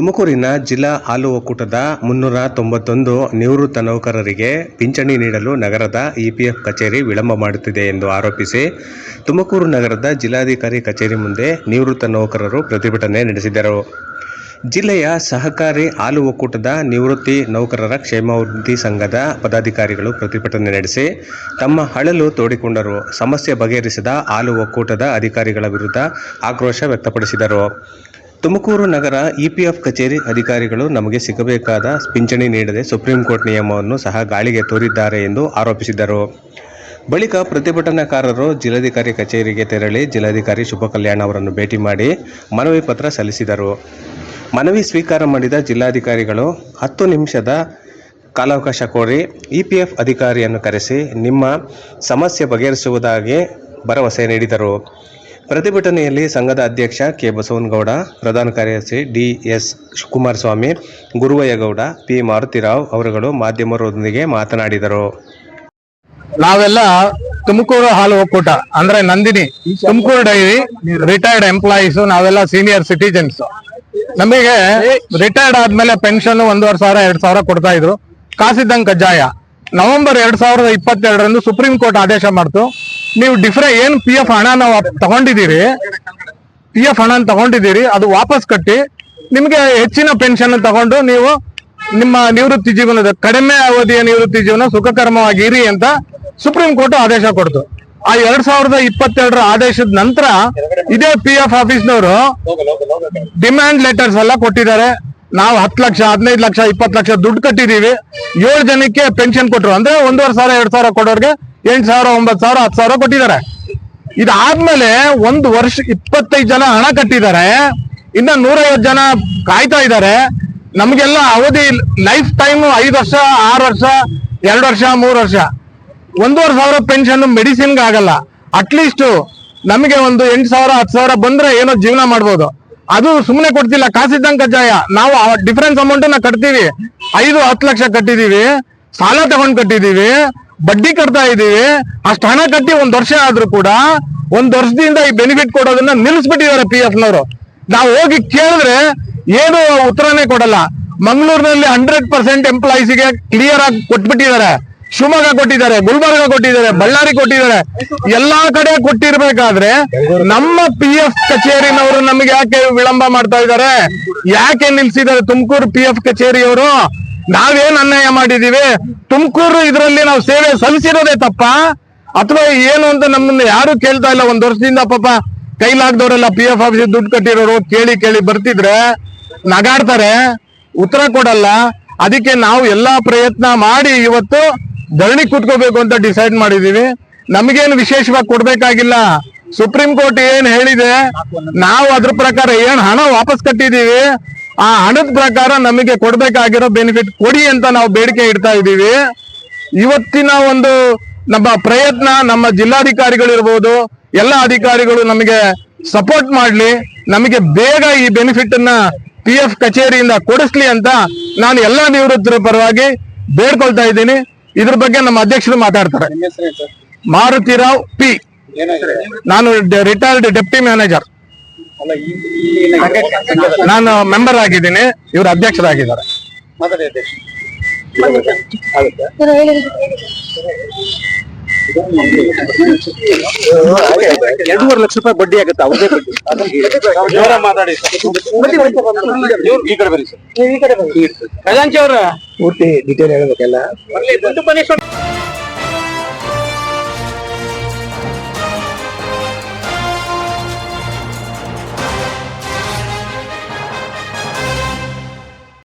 ತುಮಕೂರಿನ ಜಿಲ್ಲಾ ಹಾಲು ಒಕ್ಕೂಟದ 391 ನಿವೃತ್ತ ನೌಕರರಿಗೆ ಪಿಂಚಣಿ ನೀಡಲು ನಗರದ ಇಪಿಎಫ್ ಕಚೇರಿ ವಿಳಂಬ ಮಾಡುತ್ತಿದೆ ಎಂದು ಆರೋಪಿಸಿ ತುಮಕೂರು ನಗರದ ಜಿಲ್ಲಾಧಿಕಾರಿ ಕಚೇರಿ ಮುಂದೆ ನಿವೃತ್ತ ನೌಕರರು ಪ್ರತಿಭಟನೆ ನಡೆಸಿದರು. ಜಿಲ್ಲೆಯ ಸಹಕಾರಿ ಹಾಲು ಒಕ್ಕೂಟದ ನಿವೃತ್ತಿ ನೌಕರರ ಕ್ಷೇಮಾಭಿವೃದ್ಧಿ ಸಂಘದ ಪದಾಧಿಕಾರಿಗಳು ಪ್ರತಿಭಟನೆ ನಡೆಸಿ ತಮ್ಮ ಅಳಲು ತೋಡಿಕೊಂಡರು. ಸಮಸ್ಯೆ ಬಗೆಹರಿಸಿದ ಹಾಲು ಒಕ್ಕೂಟದ ಅಧಿಕಾರಿಗಳ ವಿರುದ್ಧ ಆಕ್ರೋಶ ವ್ಯಕ್ತಪಡಿಸಿದರು. ತುಮಕೂರು ನಗರ ಇಪಿಎಫ್ ಕಚೇರಿ ಅಧಿಕಾರಿಗಳು ನಮಗೆ ಸಿಗಬೇಕಾದ ಪಿಂಚಣಿ ನೀಡದೆ ಸುಪ್ರೀಂ ಕೋರ್ಟ್ ನಿಯಮವನ್ನು ಸಹ ಗಾಳಿಗೆ ತೋರಿದ್ದಾರೆ ಎಂದು ಆರೋಪಿಸಿದರು. ಬಳಿಕ ಪ್ರತಿಭಟನಾಕಾರರು ಜಿಲ್ಲಾಧಿಕಾರಿ ಕಚೇರಿಗೆ ತೆರಳಿ ಜಿಲ್ಲಾಧಿಕಾರಿ ಶುಭ ಕಲ್ಯಾಣ್ ಅವರನ್ನು ಭೇಟಿ ಮಾಡಿ ಮನವಿ ಪತ್ರ ಸಲ್ಲಿಸಿದರು. ಮನವಿ ಸ್ವೀಕಾರ ಮಾಡಿದ ಜಿಲ್ಲಾಧಿಕಾರಿಗಳು 10 ನಿಮಿಷದ ಕಾಲಾವಕಾಶ ಕೋರಿ ಇಪಿಎಫ್ ಅಧಿಕಾರಿಯನ್ನು ಕರೆಸಿ ನಿಮ್ಮ ಸಮಸ್ಯೆ ಬಗೆಹರಿಸುವುದಾಗಿ ಭರವಸೆ ನೀಡಿದರು. ಪ್ರತಿಭಟನೆಯಲ್ಲಿ ಸಂಘದ ಅಧ್ಯಕ್ಷ ಕೆ ಬಸವನಗೌಡ, ಪ್ರಧಾನ ಕಾರ್ಯದರ್ಶಿ ಡಿಎಸ್ ಕುಮಾರಸ್ವಾಮಿ, ಗುರುವಯ್ಯಗೌಡ, ಪಿ ಮಾರುತಿರಾವ್ ಅವರುಗಳು ಮಾಧ್ಯಮರೊಂದಿಗೆ ಮಾತನಾಡಿದರು. ನಾವೆಲ್ಲ ತುಮಕೂರು ಹಾಲು ಒಕ್ಕೂಟ ಅಂದ್ರೆ Nandini Tumakuru dairy retired employees, ನಾವೆಲ್ಲ ಸೀನಿಯರ್ ಸಿಟಿಜನ್ಸ್. ನಮಗೆ ರಿಟೈರ್ಡ್ ಆದ್ಮೇಲೆ ಪೆನ್ಷನ್ 1,500 2,000 ಕೊಡ್ತಾ ಇದ್ರು. ಕಾಸಿದ್ದಂಗೆ ಕಜ್ಜಾಯ. ನವೆಂಬರ್ 2022 ಸುಪ್ರೀಂ ಕೋರ್ಟ್ ಆದೇಶ ಮಾಡ್ತು, ನೀವು ಏನ್ ಪಿ ಎಫ್ ಹಣ ನಾವು ತಗೊಂಡಿದ್ದೀರಿ ಅದು ವಾಪಸ್ ಕಟ್ಟಿ ನಿಮ್ಗೆ ಹೆಚ್ಚಿನ ಪೆನ್ಷನ್ ತಗೊಂಡು ನೀವು ನಿಮ್ಮ ನಿವೃತ್ತಿ ಜೀವನದ ಕಡಿಮೆ ಅವಧಿಯ ನಿವೃತ್ತಿ ಜೀವನ ಸುಖಕರವಾಗಿ ಇರಿ ಅಂತ ಸುಪ್ರೀಂ ಕೋರ್ಟ್ ಆದೇಶ ಕೊಡ್ತು. ಆ 2022 ಆದೇಶದ ನಂತರ ಇದೇ ಪಿ ಎಫ್ ಆಫೀಸ್ನವರು ಡಿಮ್ಯಾಂಡ್ ಲೆಟರ್ಸ್ ಎಲ್ಲ ಕೊಟ್ಟಿದ್ದಾರೆ. ನಾವು 10 ಲಕ್ಷ 15 ಲಕ್ಷ 20 ಲಕ್ಷ ದುಡ್ಡು ಕಟ್ಟಿದೀವಿ. 7 ಜನಕ್ಕೆ ಪೆನ್ಷನ್ ಕೊಟ್ರು. ಅಂದ್ರೆ 1,500 2,000 ಕೊಡೋರ್ಗೆ 8,000 9,000 10,000 ಕೊಟ್ಟಿದ್ದಾರೆ. ಇದಾದ್ಮೇಲೆ 1 ವರ್ಷ 25 ಜನ ಹಣ ಕಟ್ಟಿದ್ದಾರೆ. ಇನ್ನ 150 ಜನ ಕಾಯ್ತಾ ಇದ್ದಾರೆ. ನಮ್ಗೆಲ್ಲ ಅವಧಿ ಲೈಫ್ ಟೈಮ್ 5 ವರ್ಷ 6 ವರ್ಷ 2 ವರ್ಷ 3 ವರ್ಷ. 1,500 ಪೆನ್ಷನ್ ಮೆಡಿಸಿನ್ಗೆ ಆಗಲ್ಲ. ಅಟ್ಲೀಸ್ಟ್ ನಮಗೆ ಒಂದು 8,000 10,000 ಬಂದ್ರೆ ಏನೋ ಜೀವನ ಮಾಡ್ಬೋದು. ಅದು ಸುಮ್ಮನೆ ಕೊಡ್ತಿಲ್ಲ, ಕಾಸಿದ್ದಂಗೆ ಕಜ್ಜಾಯ. ನಾವು ಡಿಫರೆನ್ಸ್ ಅಮೌಂಟ್ ನ ಕಟ್ತೀವಿ. 5-10 ಲಕ್ಷ ಕಟ್ಟಿದೀವಿ, ಸಾಲ ತಗೊಂಡ್ ಕಟ್ಟಿದೀವಿ, ಬಡ್ಡಿ ಕಟ್ತಾ ಇದೀವಿ. ಅಷ್ಟು ಹಣ ಕಟ್ಟಿ 1 ವರ್ಷ ಆದ್ರೂ ಕೂಡ 1 ವರ್ಷದಿಂದ ಈ ಬೆನಿಫಿಟ್ ಕೊಡೋದನ್ನ ನಿಲ್ಲಿಸ್ಬಿಟ್ಟಿದ್ದಾರೆ ಪಿ ಎಫ್ ನವರು. ನಾವು ಹೋಗಿ ಕೇಳಿದ್ರೆ ಏನು ಉತ್ತರನೇ ಕೊಡಲ್ಲ. ಮಂಗಳೂರಿನಲ್ಲಿ 100% ಎಂಪ್ಲಾಯೀಸ್ಗೆ ಕ್ಲಿಯರ್ ಆಗಿ ಕೊಟ್ಬಿಟ್ಟಿದ್ದಾರೆ. ಶಿವಮೊಗ್ಗ ಕೊಟ್ಟಿದ್ದಾರೆ, ಗುಲ್ಬರ್ಗ ಕೊಟ್ಟಿದ್ದಾರೆ, ಬಳ್ಳಾರಿ ಕೊಟ್ಟಿದ್ದಾರೆ. ಎಲ್ಲಾ ಕಡೆ ಕೊಟ್ಟಿರ್ಬೇಕಾದ್ರೆ ನಮ್ಮ ಪಿ ಎಫ್ ಕಚೇರಿನವರು ನಮಗೆ ಯಾಕೆ ವಿಳಂಬ ಮಾಡ್ತಾ ಇದ್ದಾರೆ? ಯಾಕೆ ನಿಲ್ಸಿದ್ದಾರೆ ತುಮಕೂರು ಪಿ ಎಫ್ ಕಚೇರಿಯವರು? ನಾವೇನ್ ಅನ್ಯಾಯ ಮಾಡಿದೀವಿ? ತುಮಕೂರು ಇದರಲ್ಲಿ ನಾವು ಸೇವೆ ಸಲ್ಲಿಸಿರೋದೇ ತಪ್ಪ ಅಥವಾ ಏನು ಅಂತ ನಮ್ಮನ್ನ ಯಾರು ಕೇಳ್ತಾ ಇಲ್ಲ. 1 ವರ್ಷದಿಂದ ಪಾಪ ಕೈಲಾಗ್ದವರೆಲ್ಲ ಪಿ ಎಫ್ ಆಫೀಸ್ ದುಡ್ಡು ಕಟ್ಟಿರೋರು ಕೇಳಿ ಬರ್ತಿದ್ರೆ ನಗಾಡ್ತಾರೆ, ಉತ್ತರ ಕೊಡಲ್ಲ. ಅದಕ್ಕೆ ನಾವು ಎಲ್ಲಾ ಪ್ರಯತ್ನ ಮಾಡಿ ಇವತ್ತು ಧರಣಿ ಕೂತ್ಕೋಬೇಕು ಅಂತ ಡಿಸೈಡ್ ಮಾಡಿದೀವಿ. ನಮಗೇನು ವಿಶೇಷವಾಗಿ ಕೊಡ್ಬೇಕಾಗಿಲ್ಲ. ಸುಪ್ರೀಂ ಕೋರ್ಟ್ ಏನ್ ಹೇಳಿದೆ, ನಾವು ಅದ್ರ ಪ್ರಕಾರ ಏನ್ ಹಣ ವಾಪಸ್ ಕಟ್ಟಿದೀವಿ ಆ ಹಣದ ಪ್ರಕಾರ ನಮಗೆ ಕೊಡ್ಬೇಕಾಗಿರೋ ಬೆನಿಫಿಟ್ ಕೊಡಿ ಅಂತ ನಾವು ಬೇಡಿಕೆ ಇಡ್ತಾ ಇದ್ದೀವಿ. ಇವತ್ತಿನ ಒಂದು ನಮ್ಮ ಪ್ರಯತ್ನ ನಮ್ಮ ಜಿಲ್ಲಾಧಿಕಾರಿಗಳಿರ್ಬೋದು, ಎಲ್ಲ ಅಧಿಕಾರಿಗಳು ನಮಗೆ ಸಪೋರ್ಟ್ ಮಾಡ್ಲಿ, ನಮಗೆ ಬೇಗ ಈ ಬೆನಿಫಿಟ್ ಅನ್ನ ಪಿ ಎಫ್ ಕಚೇರಿಯಿಂದ ಕೊಡಿಸ್ಲಿ ಅಂತ ನಾನು ಎಲ್ಲಾ ನಿವೃತ್ತರ ಪರವಾಗಿ ಬೇಡ್ಕೊಳ್ತಾ ಇದ್ದೀನಿ. ಇದ್ರ ಬಗ್ಗೆ ನಮ್ಮ ಅಧ್ಯಕ್ಷರು ಮಾತಾಡ್ತಾರೆ. ಮಾರುತಿರಾವ್ ಪಿ, ನಾನು ರಿಟೈರ್ಡ್ ಡೆಪ್ಟಿ ಮ್ಯಾನೇಜರ್. ನಾನು ಮೆಂಬರ್ ಆಗಿದ್ದೀನಿ, ಇವರು ಅಧ್ಯಕ್ಷರಾಗಿದ್ದಾರೆ. 2.5 ಲಕ್ಷ ರೂಪಾಯಿ ಬಡ್ಡಿ ಆಗುತ್ತೆ. ಅವ್ರದೇ ಮಾತಾಡಿ ಈ ಕಡೆ ಬನ್ನಿ ಸರ್. ಖಜಾಂಚಿ ಅವರ ಪೂರ್ತಿ ಡೀಟೇಲ್ ಹೇಳಬೇಕಲ್ಲ.